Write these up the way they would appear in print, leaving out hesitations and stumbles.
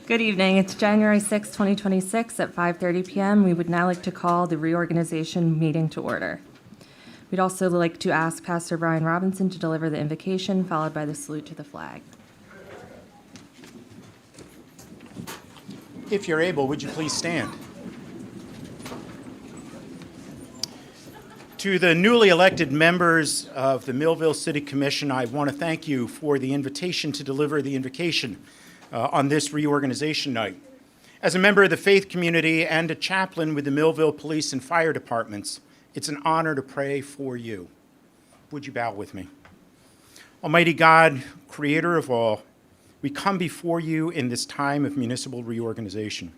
Good evening. It's January 6, 2026 at 5:30 p.m. We would now like to call the reorganization meeting to order. We'd also like to ask Pastor Brian Robinson to deliver the invocation, followed by the salute to the flag. If you're able, would you please stand? To the newly elected members of the Millville City Commission, I want to thank you for the invitation to deliver the invocation on this reorganization night. As a member of the faith community and a chaplain with the Millville Police and Fire Departments, it's an honor to pray for you. Would you bow with me? Almighty God, creator of all, we come before you in this time of municipal reorganization.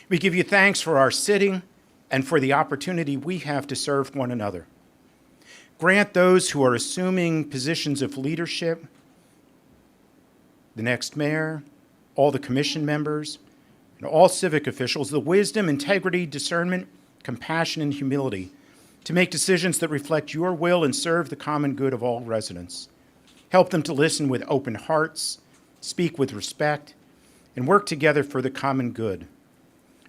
We give you thanks for our city and for the opportunity we have to serve one another. Grant those who are assuming positions of leadership, the next mayor, all the commission members, and all civic officials, the wisdom, integrity, discernment, compassion, and humility to make decisions that reflect your will and serve the common good of all residents. Help them to listen with open hearts, speak with respect, and work together for the common good.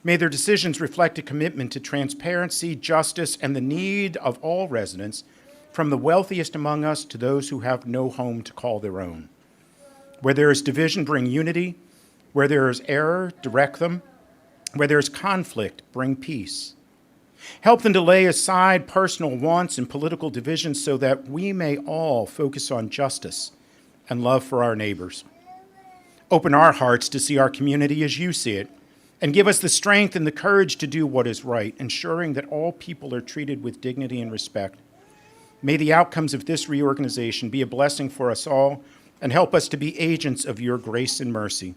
May their decisions reflect a commitment to transparency, justice, and the need of all residents, from the wealthiest among us to those who have no home to call their own. Where there is division, bring unity. Where there is error, direct them. Where there is conflict, bring peace. Help them to lay aside personal wants and political divisions so that we may all focus on justice and love for our neighbors. Open our hearts to see our community as you see it, and give us the strength and the courage to do what is right, ensuring that all people are treated with dignity and respect. May the outcomes of this reorganization be a blessing for us all and help us to be agents of your grace and mercy.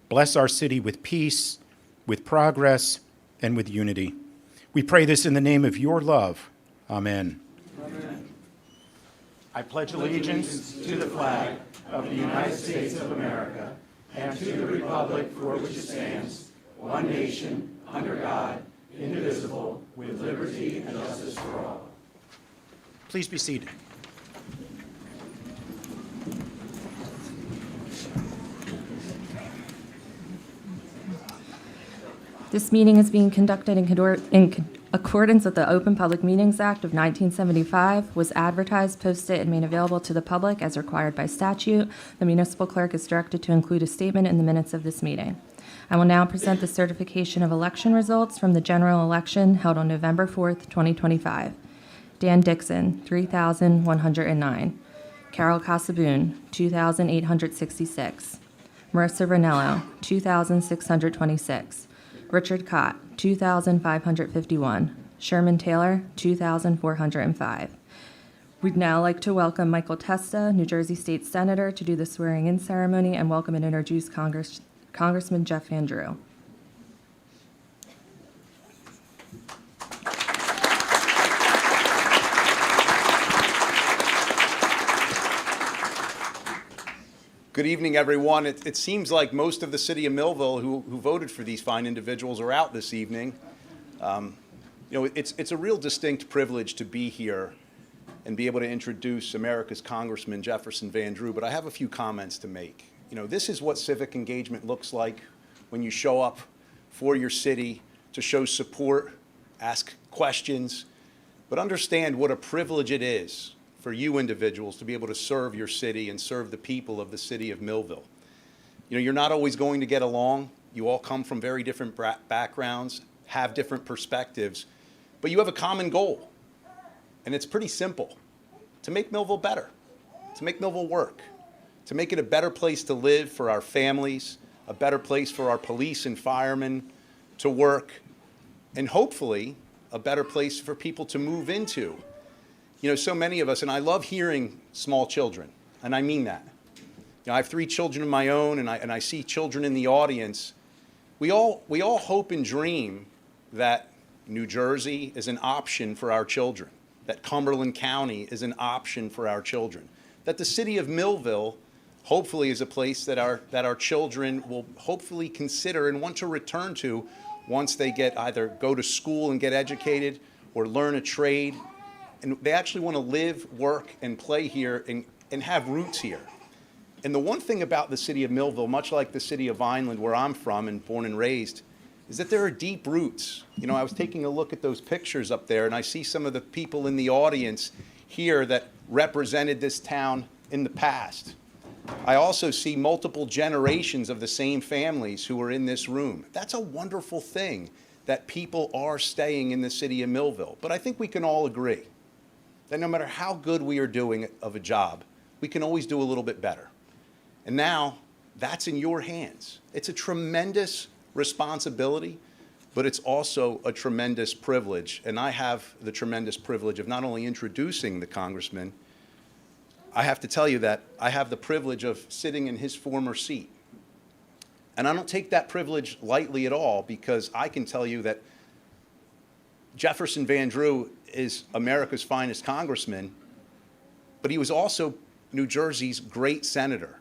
Bless our city with peace, with progress, and with unity. We pray this in the name of your love. Amen. Amen. I pledge allegiance to the flag of the United States of America and to the republic for which it stands, one nation, under God, indivisible, with liberty and justice for all. Please be seated. This meeting is being conducted in accordance with the Open Public Meetings Act of 1975, was advertised, posted, and made available to the public as required by statute. The municipal clerk is directed to include a statement in the minutes of this meeting. I will now present the certification of election results from the general election held on November 4th, 2025. Dan Dixon, 3,109. Carol Casaboon, 2,866. Marissa Ranello, 2,626. Richard Cott, 2,551. Sherman Taylor, 2,405. We'd now like to welcome Michael Testa, New Jersey State Senator, to do the swearing-in ceremony and welcome and introduce Congressman Jeff Van Drew. Good evening, everyone. It seems like most of the city of Millville who voted for these fine individuals are out this evening. It's a real distinct privilege to be here and be able to introduce America's Congressman Jefferson Van Drew, but I have a few comments to make. This is what civic engagement looks like when you show up for your city to show support, ask questions, but understand what a privilege it is for you individuals to be able to serve your city and serve the people of the city of Millville. You're not always going to get along. You all come from very different backgrounds, have different perspectives, but you have a common goal. And it's pretty simple: to make Millville better, to make Millville work, to make it a better place to live for our families, a better place for our police and firemen to work, and hopefully a better place for people to move into. So many of us, and I love hearing small children, and I mean that. I have 3 children of my own, and I see children in the audience. We all hope and dream that New Jersey is an option for our children, that Cumberland County is an option for our children, that the city of Millville hopefully is a place that our children will hopefully consider and want to return to once they either go to school and get educated or learn a trade. And they actually want to live, work, and play here and have roots here. And the one thing about the city of Millville, much like the city of Vineland, where I'm from and born and raised, is that there are deep roots. You know, I was taking a look at those pictures up there, and I see some of the people in the audience here that represented this town in the past. I also see multiple generations of the same families who are in this room. That's a wonderful thing, that people are staying in the city of Millville. But I think we can all agree that no matter how good we are doing of a job, we can always do a little bit better. And now, that's in your hands. It's a tremendous responsibility, but it's also a tremendous privilege. And I have the tremendous privilege of not only introducing the congressman, I have to tell you that I have the privilege of sitting in his former seat. And I don't take that privilege lightly at all, because I can tell you that Jefferson Van Drew is America's finest congressman, but he was also New Jersey's great senator.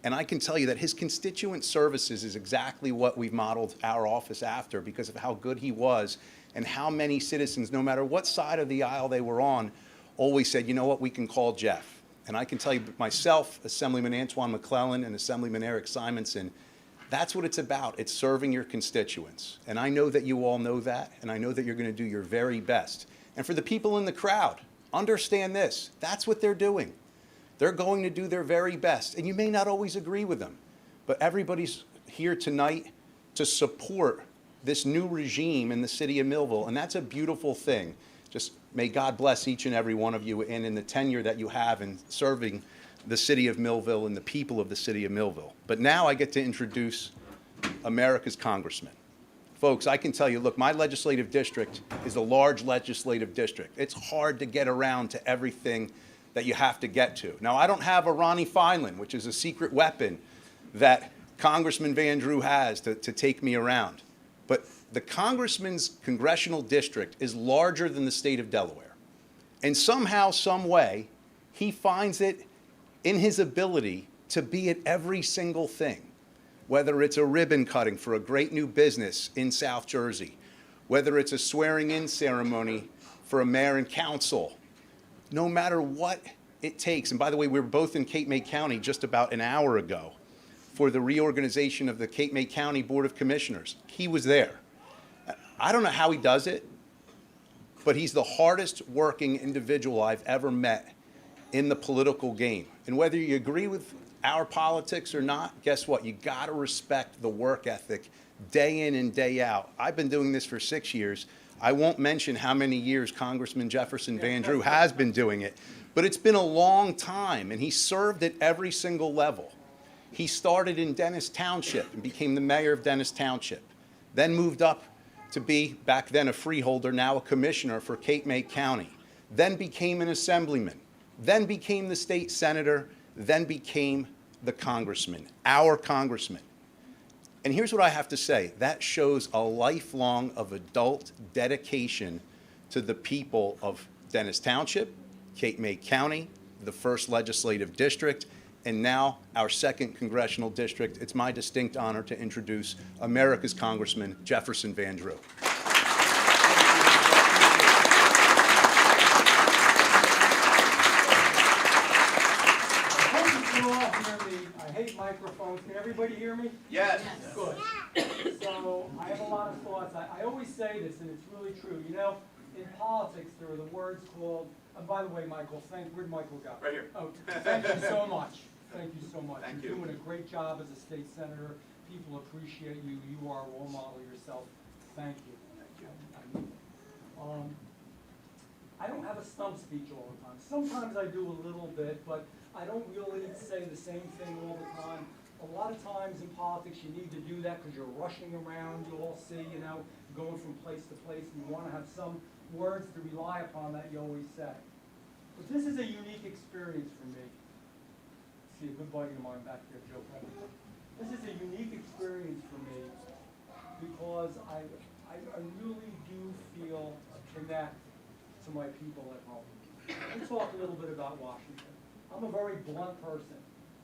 And I can tell you that his constituent services is exactly what we've modeled our office after, because of how good he was and how many citizens, no matter what side of the aisle they were on, always said, you know what, we can call Jeff. And I can tell you myself, Assemblyman Antoine McClellan and Assemblyman Eric Simonson, that's what it's about. It's serving your constituents. And I know that you all know that, and I know that you're going to do your very best. And for the people in the crowd, understand this. That's what they're doing. They're going to do their very best. And you may not always agree with them, but everybody's here tonight to support this new regime in the city of Millville, and that's a beautiful thing. Just may God bless each and every one of you, and in the tenure that you have in serving the city of Millville and the people of the city of Millville. But now I get to introduce America's congressman. Folks, I can tell you, look, my legislative district is a large legislative district. It's hard to get around to everything that you have to get to. Now, I don't have a Ronnie Fineland, which is a secret weapon that Congressman Van Drew has to take me around. But the congressman's congressional district is larger than the state of Delaware. And somehow, some way, he finds it in his ability to be at every single thing, whether it's a ribbon cutting for a great new business in South Jersey, whether it's a swearing-in ceremony for a mayor and council, no matter what it takes. And by the way, we were both in Cape May County just about an hour ago for the reorganization of the Cape May County Board of Commissioners. He was there. I don't know how he does it, but he's the hardest working individual I've ever met in the political game. And whether you agree with our politics or not, guess what? You gotta respect the work ethic day in and day out. I've been doing this for 6 years. I won't mention how many years Congressman Jefferson Van Drew has been doing it, but it's been a long time, and he served at every single level. He started in Dennis Township and became the mayor of Dennis Township, then moved up to be, back then a freeholder, now a commissioner for Cape May County, then became an assemblyman, then became the state senator, then became the congressman, our congressman. And here's what I have to say. That shows a lifelong of adult dedication to the people of Dennis Township, Cape May County, the 1st Legislative District, and now our 2nd Congressional District. It's my distinct honor to introduce America's Congressman Jefferson Van Drew. I hate microphones. Can everybody hear me? Yes. Good. So I have a lot of thoughts. I always say this, and it's really true. You know, in politics, there are the words called, and by the way, Michael, where'd Michael go? Right here. Oh, thank you so much. Thank you so much. Thank You're you. doing a great job as a state senator. People appreciate you. You are a role model yourself. Thank you. Thank you. I don't have a stump speech all the time. Sometimes I do a little bit, but I don't really say the same thing all the time. A lot of times in politics you need to do that because you're rushing around. You all see, you know, going from place to place, and you want to have some words to rely upon that you always say. But this is a unique experience for me. See a good buddy of mine back there, Joe Penn. This is a unique experience for me because I really do feel a connect to my people at home. Let's talk a little bit about Washington. I'm a very blunt person.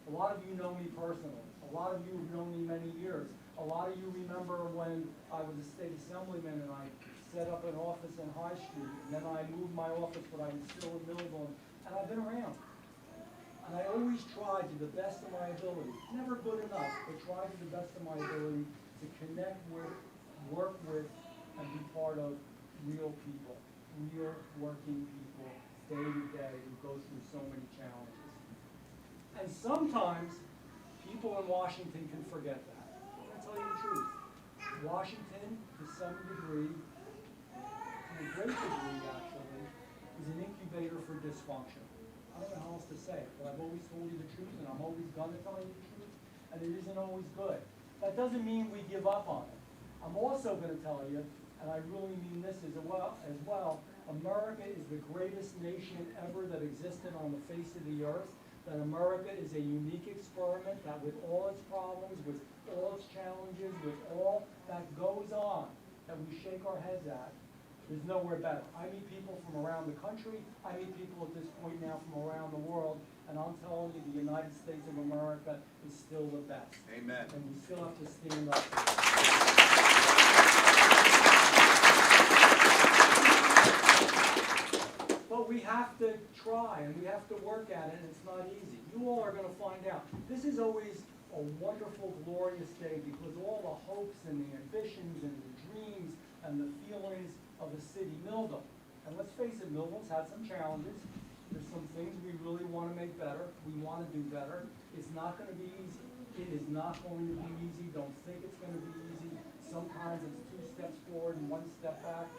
A lot of you know me personally. A lot of you have known me many years. A lot of you remember when I was a state assemblyman and I set up an office in High Street, and then I moved my office, but I was still in Millville, and I've been around. And I always try to the best of my ability, never good enough, but try to the best of my ability to connect with, work with, and be part of real people, real working people, day to day, who go through so many challenges. And sometimes people in Washington can forget that. I'm going to tell you the truth. Washington, to some degree, to a great degree actually, is an incubator for dysfunction. I don't know how else to say it, but I've always told you the truth, and I'm always going to tell you the truth, and it isn't always good. That doesn't mean we give up on it. I'm also going to tell you, and I really mean this as well, America is the greatest nation ever that existed on the face of the earth, that America is a unique experiment, that with all its problems, with all its challenges, with all that goes on, that we shake our heads at, there's nowhere better. I meet people from around the country, I meet people at this point now from around the world, and I'm telling you, the United States of America is still the best. Amen. And we still have to stand up. But we have to try, and we have to work at it, and it's not easy. You all are going to find out. This is always a wonderful, glorious day, because all the hopes and the ambitions and the dreams and the feelings of the city, Millville. And let's face it, Millville's had some challenges. There's some things we really want to make better. We want to do better. It's not going to be easy. It is not going to be easy. Don't think it's going to be easy. Sometimes it's 2 steps forward and 1 step back.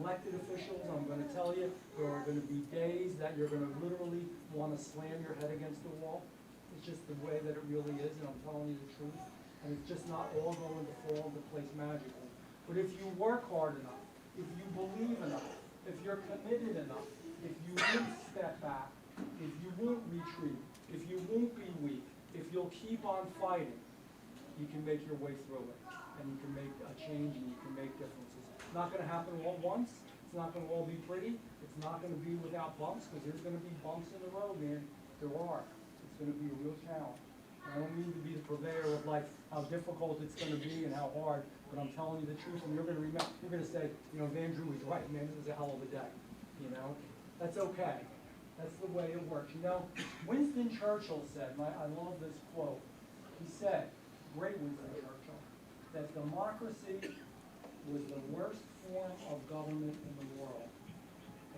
Elected officials, I'm going to tell you, there are going to be days that you're going to literally want to slam your head against the wall. It's just the way that it really is, and I'm telling you the truth. And it's just not all going to fall into place magically. But if you work hard enough, if you believe enough, if you're committed enough, if you won't step back, if you won't retreat, if you won't be weak, if you'll keep on fighting, you can make your way through it. And you can make a change, and you can make differences. It's not going to happen all at once. It's not going to all be pretty. It's not going to be without bumps, because there's going to be bumps in the road, man. There are. It's going to be a real challenge. I don't mean to be the purveyor of like how difficult it's going to be and how hard, but I'm telling you the truth, and you're going to remember. You're going to say, you know, Van Drew was right, man. This was a hell of a day. You know, that's okay. That's the way it works. You know, Winston Churchill said, and I love this quote. He said, great Winston Churchill, that democracy was the worst form of government in the world,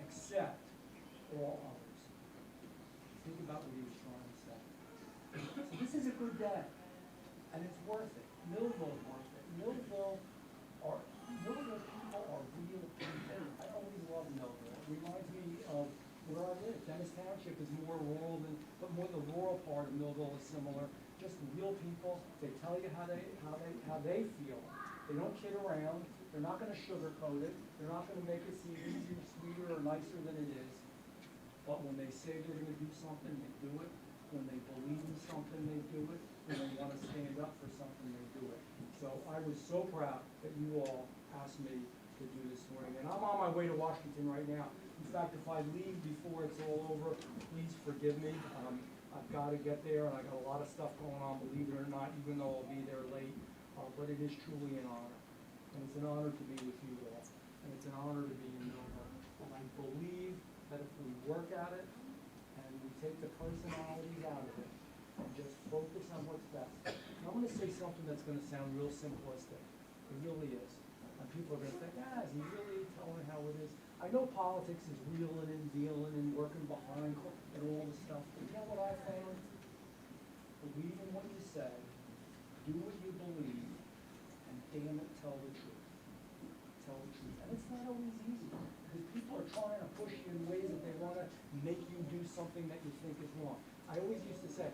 except all others. Think about what he was trying to say. So this is a good day, and it's worth it. Millville's worth it. Millville people are real people. I always love Millville. It reminds me of where I live. Dennis Township is more rural but more the rural part of Millville is similar. Just real people. They tell you how they feel. They don't kid around. They're not going to sugarcoat it. They're not going to make it seem easier, sweeter, or nicer than it is. But when they say they're going to do something, they do it. When they believe in something, they do it. When they want to stand up for something, they do it. So I was so proud that you all asked me to do this morning. And I'm on my way to Washington right now. In fact, if I leave before it's all over, please forgive me. I've got to get there, and I got a lot of stuff going on, believe it or not, even though I'll be there late. But it is truly an honor. And it's an honor to be with you all. And it's an honor to be in Millville. And I believe that if we work at it, and we take the personalities out of it, and just focus on what's best. And I'm going to say something that's going to sound real simplistic. It really is. And people are going to think, is he really telling how it is? I know politics is reeling and dealing and working behind and all this stuff. But you know what I found? Believe in what you say, do what you believe, and damn it, tell the truth. Tell the truth. And it's not always easy, because people are trying to push you in ways that they want to make you do something that you think is wrong. I always used to say,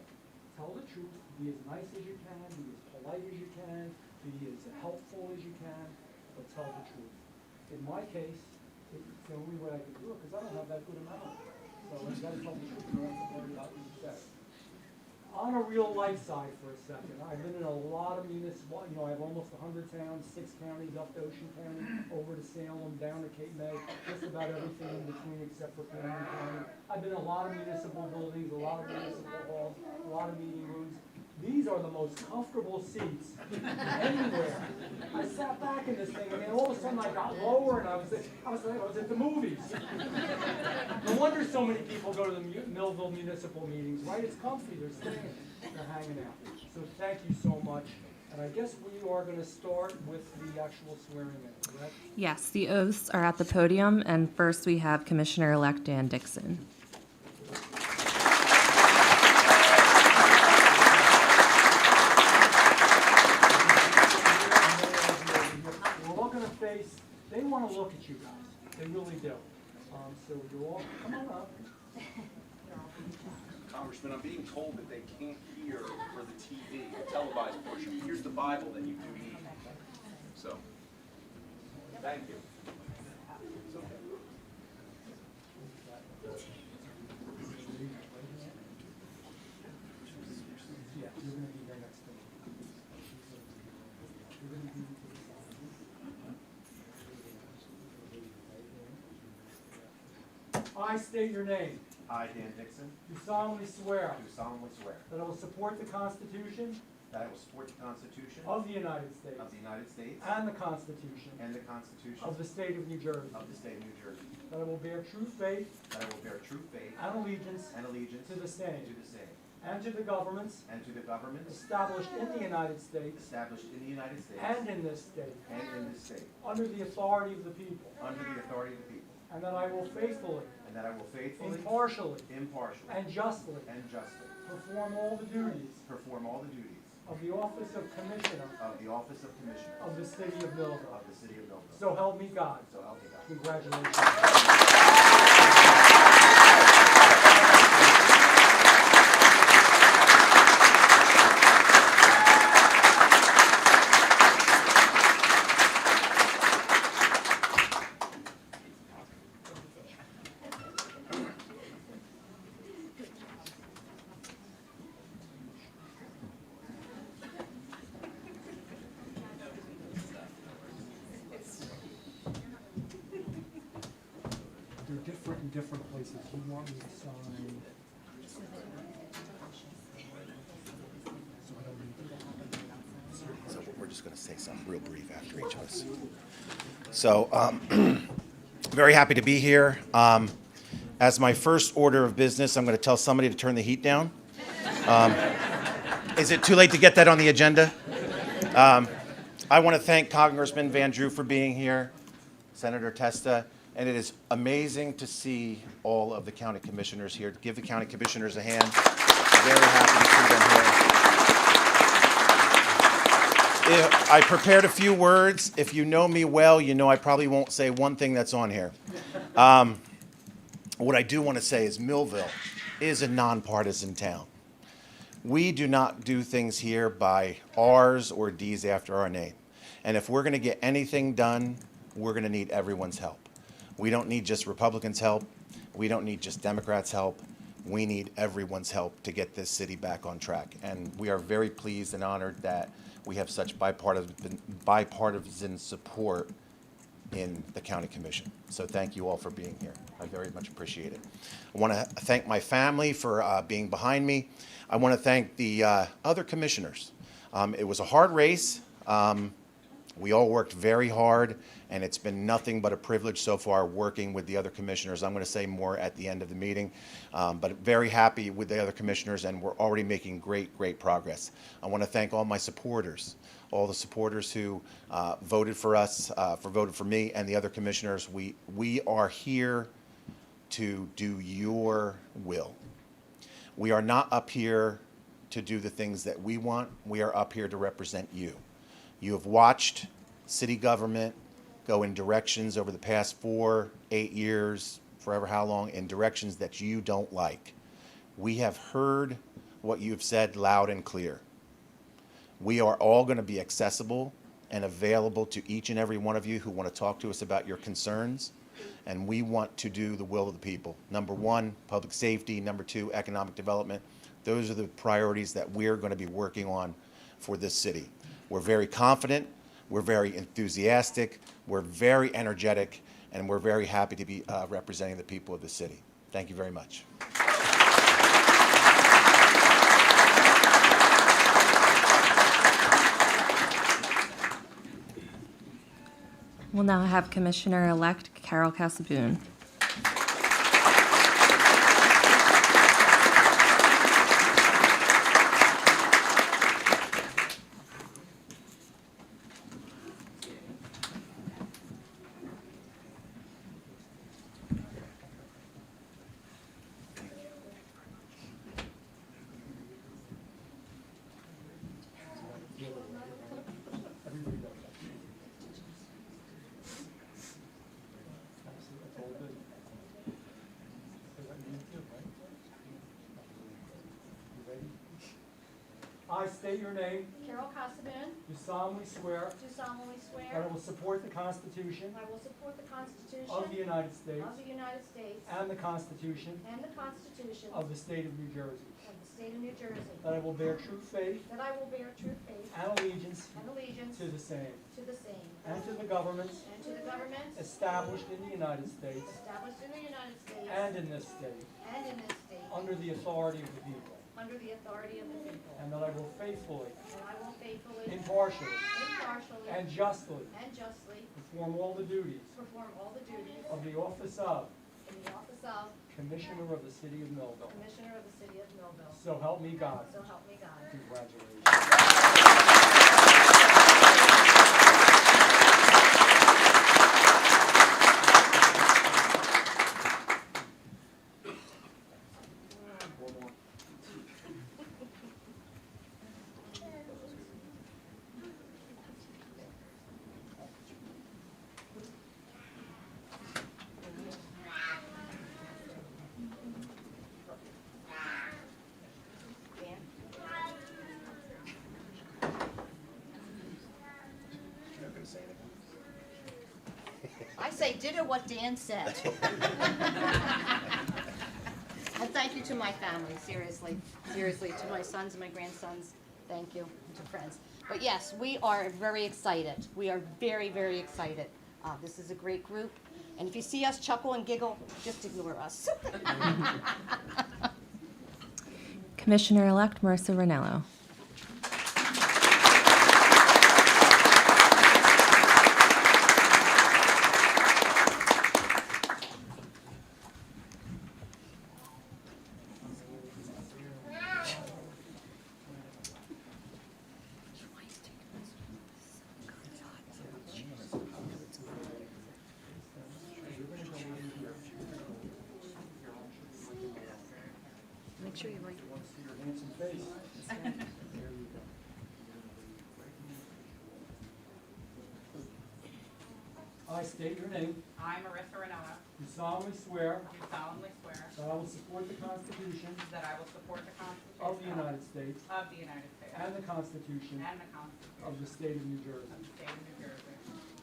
tell the truth, be as nice as you can, be as polite as you can, be as helpful as you can, but tell the truth. In my case, it's the only way I can do it, because I don't have that good a mouth. So I've got to tell the truth, and I don't have to worry about what you say. On a real life side for a second, I've been in a lot of municipal, I have almost 100 towns, 6 counties, up to Ocean County, over to Salem, down to Cape May, just about everything in between except for Camden County. I've been in a lot of municipal buildings, a lot of municipal halls, a lot of meeting rooms. These are the most comfortable seats anywhere. I sat back in this thing, and then all of a sudden I got lower, and I was at the movies. No wonder so many people go to the Millville municipal meetings, right? It's comfy. They're staying, they're hanging out. So thank you so much. And I guess we are going to start with the actual swearing in, correct? Yes, the oaths are at the podium, and first we have Commissioner-elect Dan Dixon. We're all going to face, they want to look at you guys. They really do. So you all, come on up. Congressman, I'm being told that they can't hear for the TV, the televised portion. Here's the Bible that you do need. So, thank you. Yeah, you're going to be right next to me. You're going to be to the side. I state your name. I, Dan Dixon, Do solemnly swear do solemnly swear that I will support the Constitution that I will support the Constitution of the United States of the United States and the Constitution and the Constitution of the State of New Jersey, of the State of New Jersey, that I will bear true faith that I will bear true faith and allegiance and allegiance to the same to the same, and to the governments and to the governments established in the United States established in the United States and in this state, and in this state, under the authority of the people, under the authority of the people, and that I will faithfully, and that I will faithfully, impartially, impartially, and justly and justly perform all the duties perform all the duties of the office of Commissioner of the Office of Commissioner of the City of Millville. of the City of Millville. So help me God. So help me God. Congratulations. They're different in different places. You want me to sign? So I don't need to. So we're just going to say something real brief after each of us. So, very happy to be here. As my first order of business, I'm going to tell somebody to turn the heat down. Is it too late to get that on the agenda? I want to thank Congressman Van Drew for being here, Senator Testa, and it is amazing to see all of the county commissioners here. Give the county commissioners a hand. Very happy to see them here. I prepared a few words. If you know me well, you know I probably won't say one thing that's on here. What I do want to say is Millville is a nonpartisan town. We do not do things here by R's or D's after our name. And if we're going to get anything done, we're going to need everyone's help. We don't need just Republicans' help. We don't need just Democrats' help. We need everyone's help to get this city back on track. And we are very pleased and honored that we have such bipartisan support in the county commission. So thank you all for being here. I very much appreciate it. I want to thank my family for being behind me. I want to thank the other commissioners. It was a hard race. We all worked very hard, and it's been nothing but a privilege so far working with the other commissioners. I'm going to say more at the end of the meeting, but very happy with the other commissioners, and we're already making great progress. I want to thank all my supporters, all the supporters who voted for us, voted for me, and the other commissioners. We are here to do your will. We are not up here to do the things that we want. We are up here to represent you. You have watched city government go in directions over the past 4, 8 years, forever how long, in directions that you don't like. We have heard what you've said loud and clear. We are all going to be accessible and available to each and every one of you who want to talk to us about your concerns. And we want to do the will of the people. Number 1, public safety. Number 2, economic development. Those are the priorities that we're going to be working on for this city. We're very confident, we're very enthusiastic, we're very energetic, and we're very happy to be representing the people of the city. Thank you very much. We'll now have Commissioner-elect Carol Casaboon. I state your name, Carol Casaboon, do solemnly swear do solemnly that I swear will support the Constitution I will support the Constitution of the United States of the United States and the Constitution and the Constitution of the State of New Jersey, of the State of New Jersey, that I will bear true faith that I will bear true faith and allegiance and allegiance to the same, to the same, and to the governments and to the governments established in the United States established in the United States and in this state, and in this state, under the authority of the people, under the authority of the people, and that I will faithfully, and I will faithfully, impartially, impartially, and justly and justly perform all the duties perform all the duties of the office of in the office of Commissioner of the City of Millville. Commissioner of the City of Millville. So help me God. So help me God. Congratulations. I say ditto what Dan said. And thank you to my family, seriously, to my sons and my grandsons, thank you, and to friends. But yes, we are very excited. We are very, very excited. This is a great group, and if you see us chuckle and giggle, just ignore us. Commissioner-elect Marissa Ranello. Make sure you write. See your handsome face. There you go. I state your name, I, Marissa Ranella, do solemnly swear do solemnly swear that I will support the Constitution that I will support the Constitution of the United States of the United States and the Constitution and the Constitution of the State of New of Jersey, the State of New Jersey,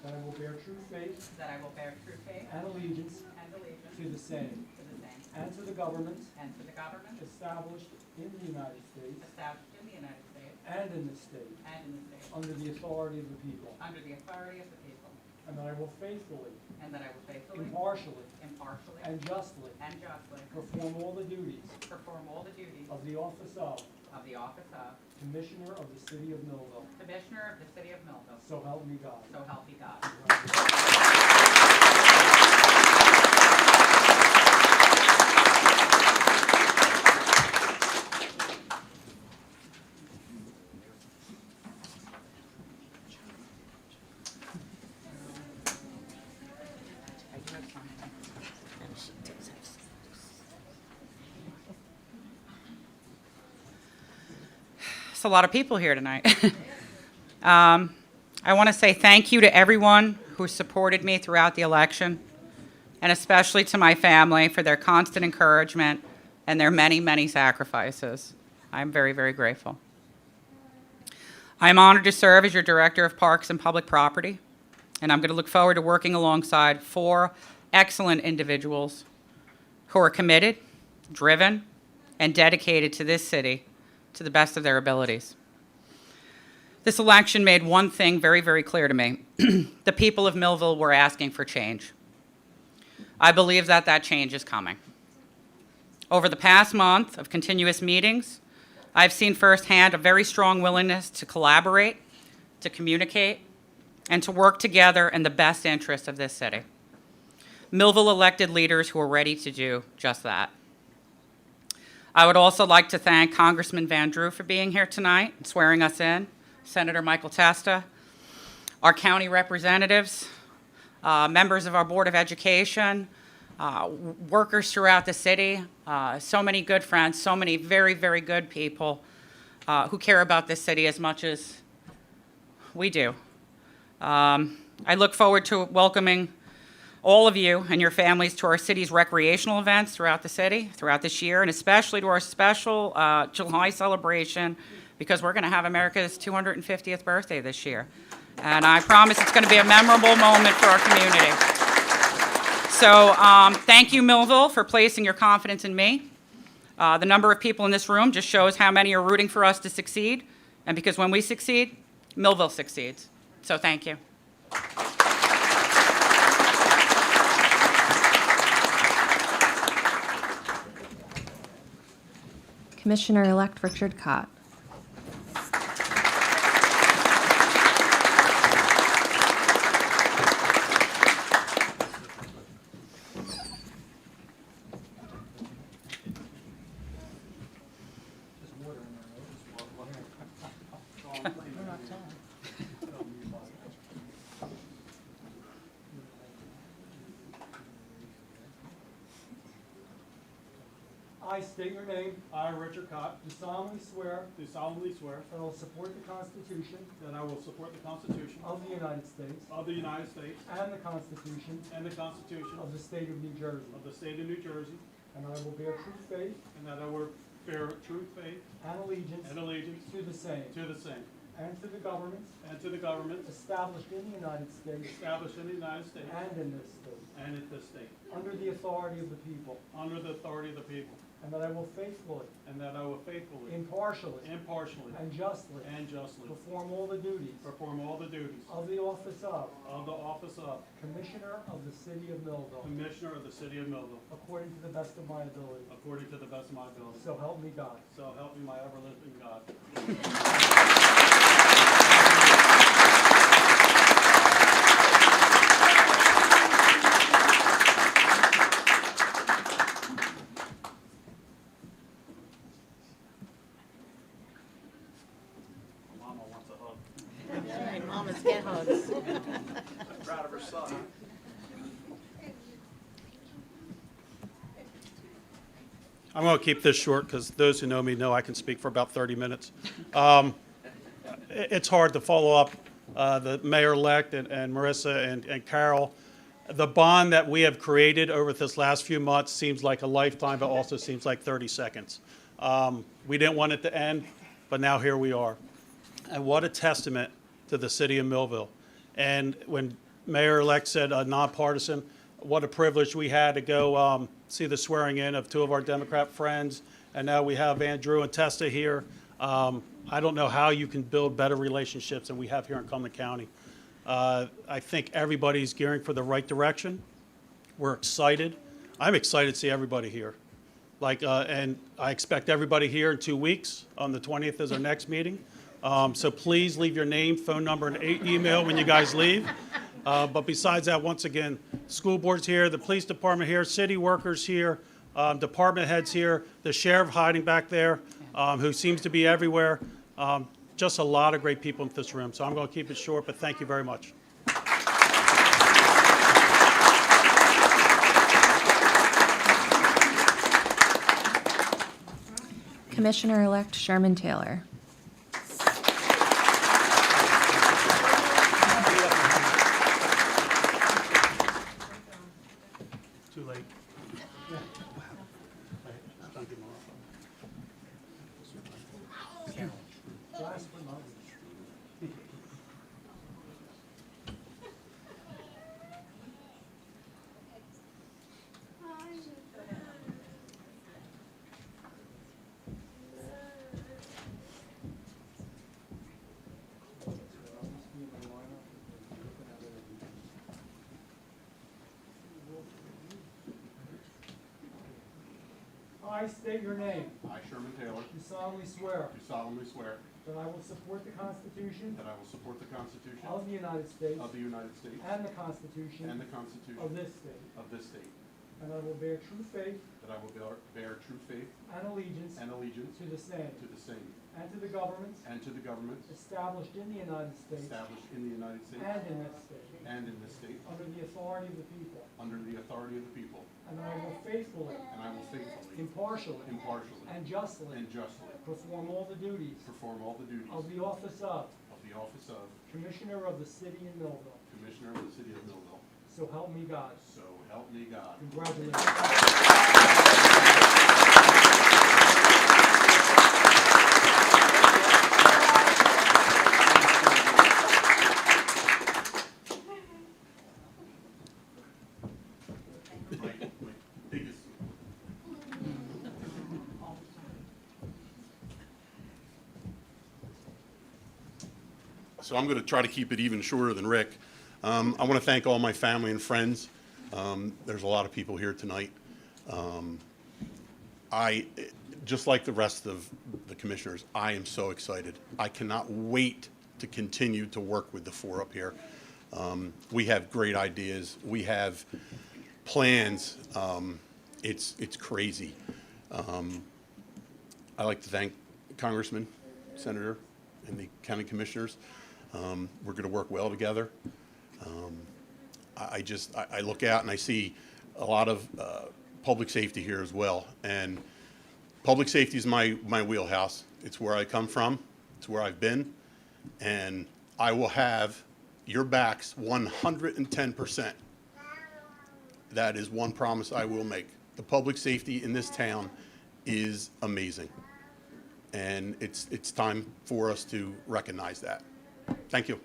that I will bear true faith that I will bear true faith and allegiance and allegiance to the same to the same and to the governments and to the government established in the United States established in the United States and in this state and in the state under the authority of the people, under the authority of the people, and that I will faithfully, and that I will faithfully, impartially, impartially, and justly and justly perform all the duties perform all the duties of the office of of the office of Commissioner of the City of Millville. Commissioner of the City of Millville. So help me God. So help me God. Congratulations. It's a lot of people here tonight. I want to say thank you to everyone who supported me throughout the election, and especially to my family for their constant encouragement and their many, many sacrifices. I'm very, very grateful. I'm honored to serve as your Director of Parks and Public Property, and I'm going to look forward to working alongside 4 excellent individuals who are committed, driven, and dedicated to this city to the best of their abilities. This election made one thing very, very clear to me. The people of Millville were asking for change. I believe that that change is coming. Over the past month of continuous meetings, I've seen firsthand a very strong willingness to collaborate, to communicate, and to work together in the best interest of this city. Millville elected leaders who are ready to do just that. I would also like to thank Congressman Van Drew for being here tonight and swearing us in, Senator Michael Testa, our county representatives, members of our Board of Education, workers throughout the city, so many good friends, so many very, very good people who care about this city as much as we do. I look forward to welcoming all of you and your families to our city's recreational events throughout the city, throughout this year, and especially to our special July celebration, because we're going to have America's 250th birthday this year. And I promise it's going to be a memorable moment for our community. So thank you, Millville, for placing your confidence in me. The number of people in this room just shows how many are rooting for us to succeed. And because when we succeed, Millville succeeds. So thank you. Commissioner-elect Richard Cott. I state your name. I, Richard Cott, Do solemnly swear do solemnly swear that I will support the Constitution that I will support the Constitution of the United States of the United States and the Constitution and the Constitution of the State of New Jersey, of the State of New Jersey, and I will bear true faith and that I will bear true faith and allegiance and allegiance to the same to the same and to the governments and to the governments established in the United States established in the United States and in this state, and in this state, under the authority of the people, under the authority of the people, and that I will faithfully, and that I will faithfully, impartially, impartially, and justly and justly perform all the duties perform all the duties of the office of of the office of Commissioner of the City of Millville, Commissioner of the City of Millville, according to the best of my ability. according to the best of my ability. So help me God. So help me my ever-living God. Mama wants a hug. Mamas get hugs. Proud of her son. I'm going to keep this short because those who know me know I can speak for about 30 minutes. It's hard to follow up the mayor-elect and Marissa and Carol. The bond that we have created over this last few months seems like a lifetime, but also seems like 30 seconds. We didn't want it to end, but now here we are. And what a testament to the city of Millville. And when Mayor-elect said nonpartisan, what a privilege we had to go see the swearing in of two of our Democrat friends. And now we have Andrew and Testa here. I don't know how you can build better relationships than we have here in Cumberland County. I think everybody's gearing for the right direction. We're excited. I'm excited to see everybody here. And I expect everybody here in 2 weeks. On the 20th is our next meeting. So please leave your name, phone number, and email when you guys leave. But besides that, once again, school board's here, the police department here, city workers here, department heads here, the sheriff hiding back there, who seems to be everywhere. Just a lot of great people in this room. So I'm going to keep it short, but thank you very much. Commissioner-elect Sherman Taylor. Too late. I state your name. I, Sherman Taylor, do solemnly swear do solemnly swear that I will support the Constitution that I will support the Constitution of the United States of the United States and the Constitution and the Constitution of this state, of this state, and I will bear true faith that I will bear true faith and allegiance and allegiance to the same to the same and to the governments and to the governments established in the United States established in the United States and in this state, and in this state under the authority of the people, under the authority of the people, and that I will faithfully, and I will faithfully, impartially, impartially, and justly and justly perform all the duties perform all the duties of the office of of Commissioner of the City in Millville. Commissioner of the City of Millville. So help me God. So help me God. Congratulations. My biggest. So I'm going to try to keep it even shorter than Rick. I want to thank all my family and friends. There's a lot of people here tonight. Just like the rest of the commissioners, I am so excited. I cannot wait to continue to work with the four up here. We have great ideas. We have plans. It's crazy. I'd like to thank Congressman, Senator, and the county commissioners. We're going to work well together. I look out and I see a lot of public safety here as well. And public safety is my wheelhouse. It's where I come from. It's where I've been. And I will have your backs 110%. That is one promise I will make. The public safety in this town is amazing. And it's time for us to recognize that. Thank you.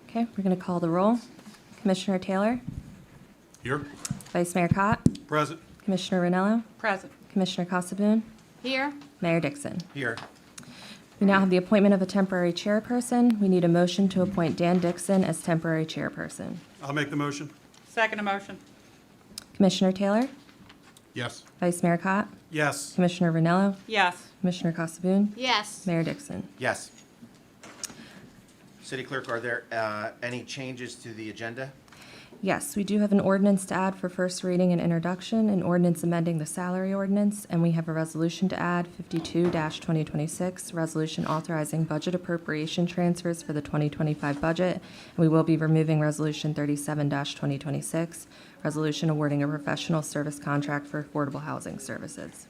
Okay, we're going to call the roll. Commissioner Taylor, Here. Vice Mayor Cott, Present. Commissioner Ranello, Present. Commissioner Casabun, Here, Mayor Dixon. Here. We now have the appointment of a temporary chairperson. We need a motion to appoint Dan Dixon as temporary chairperson. I'll make the motion. Second motion. Commissioner Taylor, Yes. Vice Mayor Cott, Yes. Commissioner Ranello, Yes. Commissioner Casabun, yes. Mayor Dixon. Yes. City Clerk, are there any changes to the agenda? Yes, we do have an ordinance to add for first reading and introduction, an ordinance amending the salary ordinance, and we have a resolution to add, 52-2026, resolution authorizing budget appropriation transfers for the 2025 budget. And we will be removing resolution 37-2026, resolution awarding a professional service contract for affordable housing services.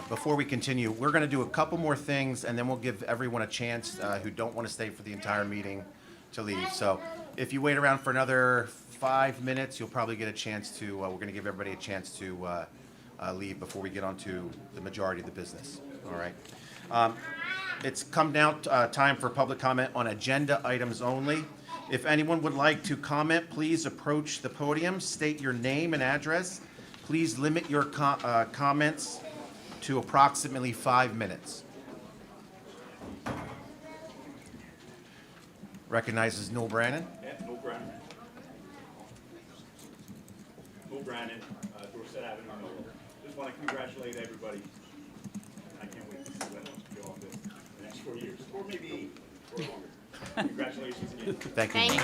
Before we continue, we're going to do a couple more things, and then we'll give everyone a chance who don't want to stay for the entire meeting to leave. So if you wait around for another 5 minutes, you'll probably get a chance to, we're going to give everybody a chance to leave before we get on to the majority of the business. All right. It's come down time for public comment on agenda items only. If anyone would like to comment, please approach the podium, state your name and address. Please limit your comments to approximately 5 minutes. Recognizes Noel Brannon. Yeah, Noel Brannon. Noel Brannon, Dorset Avenue, Millville. Just want to congratulate everybody. I can't wait to see what we all do the next 4 years, or maybe 8 or longer. Congratulations again. Thank you. Thank you.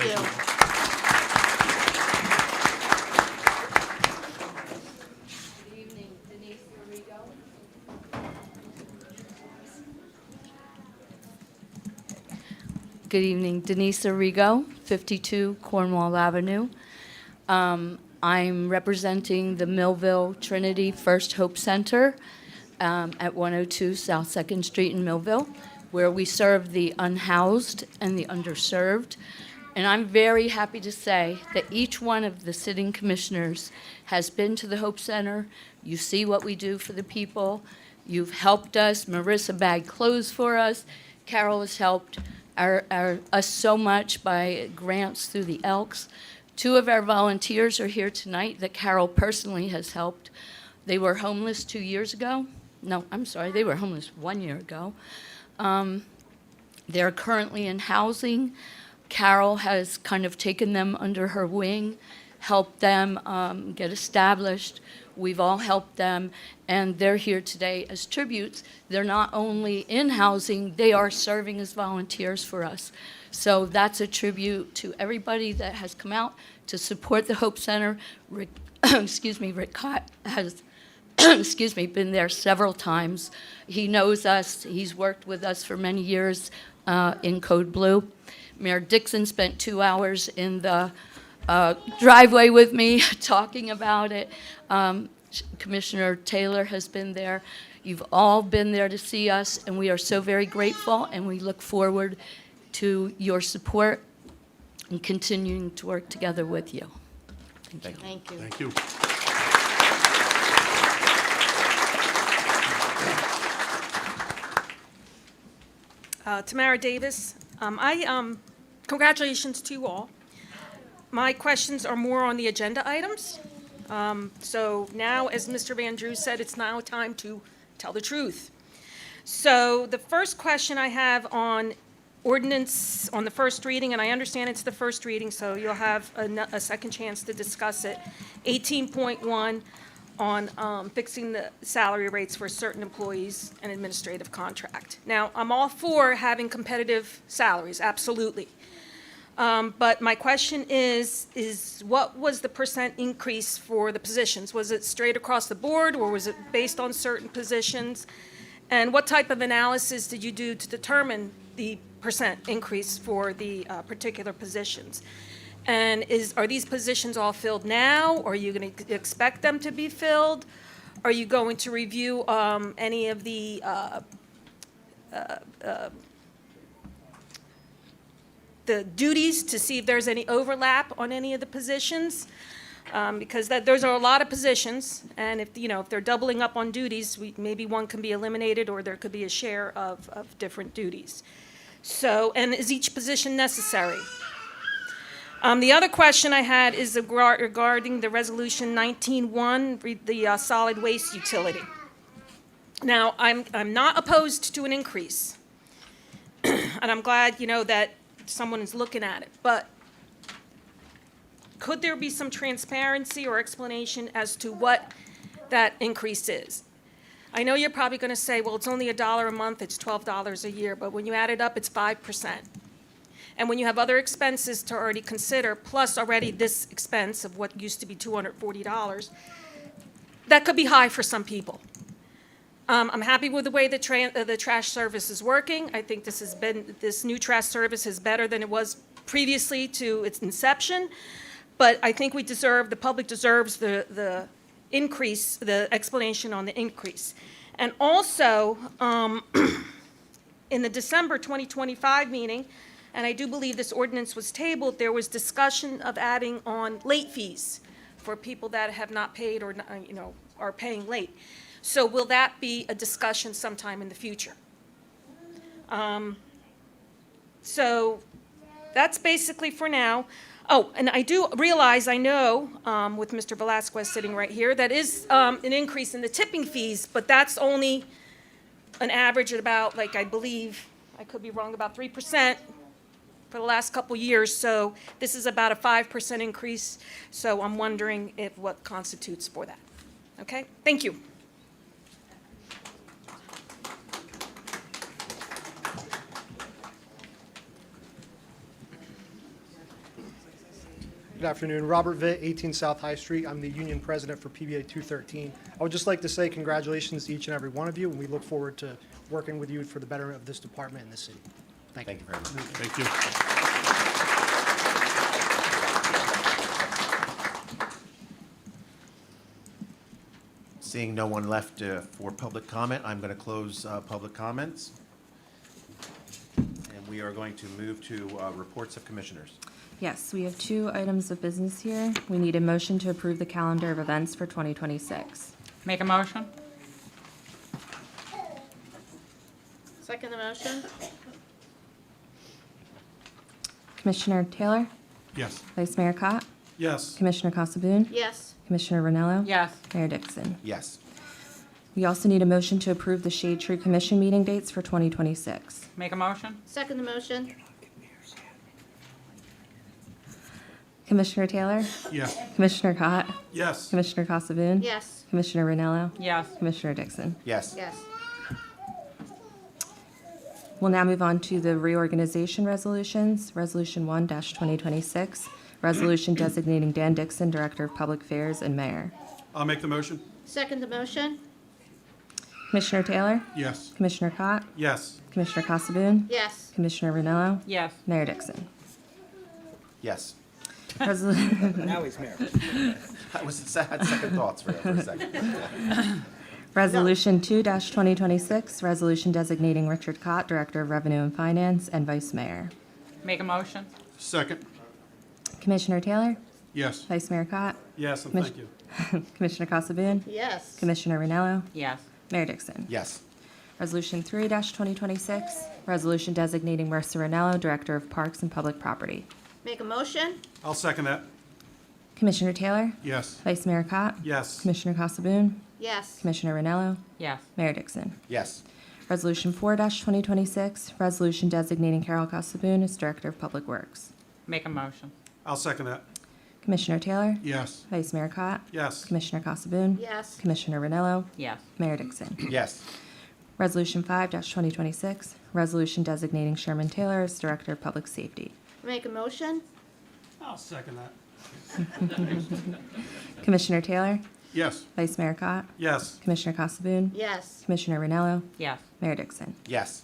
Good evening, Denise Arrigo. Good evening, Denise Arrigo, 52 Cornwall Avenue. I'm representing the Millville Trinity First Hope Center at 102 South 2nd Street in Millville, where we serve the unhoused and the underserved. And I'm very happy to say that each one of the sitting commissioners has been to the Hope Center. You see what we do for the people. You've helped us. Marissa bagged clothes for us. Carol has helped us so much by grants through the Elks. 2 of our volunteers are here tonight that Carol personally has helped. They were homeless 2 years ago. No, I'm sorry, they were homeless 1 year ago. They're currently in housing. Carol has kind of taken them under her wing, helped them get established. We've all helped them, and they're here today as tributes. They're not only in housing, they are serving as volunteers for us. So that's a tribute to everybody that has come out to support the Hope Center. Rick, Rick Cott has been there several times. He knows us. He's worked with us for many years in Code Blue. Mayor Dixon spent 2 hours in the driveway with me talking about it. Commissioner Taylor has been there. You've all been there to see us, and we are so very grateful, and we look forward to your support and continuing to work together with you. Thank you. Thank you. Thank you. Tamara Davis. Congratulations to you all. My questions are more on the agenda items. So now, as Mr. Van Drew said, it's now time to tell the truth. So the first question I have on ordinance on the first reading, and I understand it's the first reading, so you'll have a second chance to discuss it. 18.1 on fixing the salary rates for certain employees and administrative contract. Now, I'm all for having competitive salaries, absolutely. But my question is what was the percent increase for the positions? Was it straight across the board, or was it based on certain positions? And what type of analysis did you do to determine the percent increase for the particular positions? And are these positions all filled now, or are you going to expect them to be filled? Are you going to review any of the duties to see if there's any overlap on any of the positions? Because those are a lot of positions, and if they're doubling up on duties, maybe one can be eliminated, or there could be a share of different duties. So, and is each position necessary? The other question I had is regarding the resolution 19-1, the solid waste utility. Now, I'm not opposed to an increase, and I'm glad that someone is looking at it, but could there be some transparency or explanation as to what that increase is? I know you're probably going to say, well, it's only $1 a month, it's $12 a year, but when you add it up, it's 5%. And when you have other expenses to already consider, plus already this expense of what used to be $240, that could be high for some people. I'm happy with the way the trash service is working. I think this new trash service is better than it was previously to its inception. But I think the public deserves the increase, the explanation on the increase. And also, in the December 2025 meeting, and I do believe this ordinance was tabled, there was discussion of adding on late fees for people that have not paid or are paying late. So will that be a discussion sometime in the future? So that's basically for now. Oh, and I do realize, I know, with Mr. Velasquez sitting right here, that is an increase in the tipping fees, but that's only an average at about, I believe, I could be wrong, about 3% for the last couple years. So this is about a 5% increase. So I'm wondering what constitutes for that. Okay, thank you. Good afternoon. Robert Vitt, 18 South High Street. I'm the union president for PBA 213. I would just like to say congratulations to each and every one of you, and we look forward to working with you for the betterment of this department and this city. Thank you. Thank you very much. Thank you. Seeing no one left for public comment, I'm going to close public comments. And we are going to move to reports of commissioners. Yes, we have 2 items of business here. We need a motion to approve the calendar of events for 2026. Make a motion? Second the motion? Commissioner Taylor, Yes. Vice Mayor Cott, Yes. Commissioner Casabun, Yes. Commissioner Ranello, Yes. Mayor Dixon. Yes. We also need a motion to approve the Shade Tree Commission meeting dates for 2026. Make a motion? Second the motion? Commissioner Taylor, Yes. Commissioner Cott, Yes. Commissioner Casabun, Yes. Commissioner Ranello, Yes. Commissioner Dixon. Yes. Yes. We'll now move on to the reorganization resolutions. Resolution 1-2026, resolution designating Dan Dixon, Director of Public Affairs and Mayor. I'll make the motion. Second the motion? Commissioner Taylor, Yes. Commissioner Cott, Yes. Commissioner Casabun, Yes. Commissioner Ranello, Yes. Mayor Dixon. Yes. Now he's mayor. I had second thoughts for a second. Resolution 2-2026, resolution designating Richard Cott, Director of Revenue and Finance and Vice Mayor. Make a motion? Second. Commissioner Taylor, Yes. Vice Mayor Cott, Yes, and Commis- thank you. Commissioner Casabun, Yes. Commissioner Ranello, Yes. Mayor Dixon. Yes. Resolution 3-2026, resolution designating Marissa Ranello, Director of Parks and Public Property. Make a motion? I'll second that. Commissioner Taylor, Yes. Vice Mayor Cott, Yes. Commissioner Casabun, Yes. Commissioner Ranello, Yes. Mayor Dixon. Yes. Resolution 4-2026, resolution designating Carol Casabun as Director of Public Works. Make a motion? I'll second that. Commissioner Taylor, Yes. Vice Mayor Cott, Yes. Commissioner Casabun, Yes. Commissioner Ranello, Yes. Mayor Dixon. Yes. Resolution 5-2026, resolution designating Sherman Taylor as Director of Public Safety. Make a motion? I'll second that. Commissioner Taylor, Yes. Vice Mayor Cott, Yes. Commissioner Casabun, Yes. Commissioner Ranello, Yes. Mayor Dixon. Yes.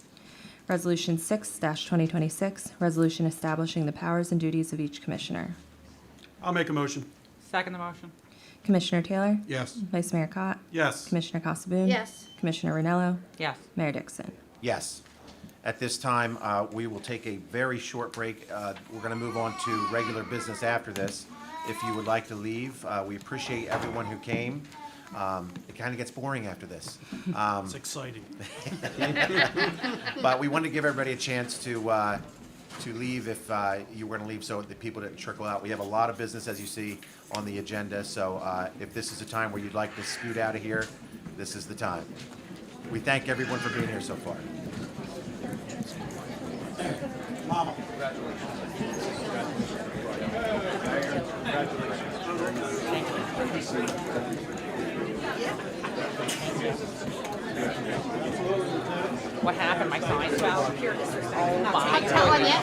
Resolution 6-2026, resolution establishing the powers and duties of each commissioner. I'll make a motion. Second the motion? Commissioner Taylor, Yes. Vice Mayor Cott, Yes. Commissioner Casabun, Yes. Commissioner Ranello, Yes. Mayor Dixon. Yes. At this time, we will take a very short break. We're going to move on to regular business after this. If you would like to leave, we appreciate everyone who came. It kind of gets boring after this. It's exciting. But we wanted to give everybody a chance to leave if you were going to leave so the people didn't trickle out. We have a lot of business, as you see, on the agenda. So if this is a time where you'd like to scoot out of here, this is the time. We thank everyone for being here so far. Mama. What happened? My sign fell? Oh, my I'm telling you.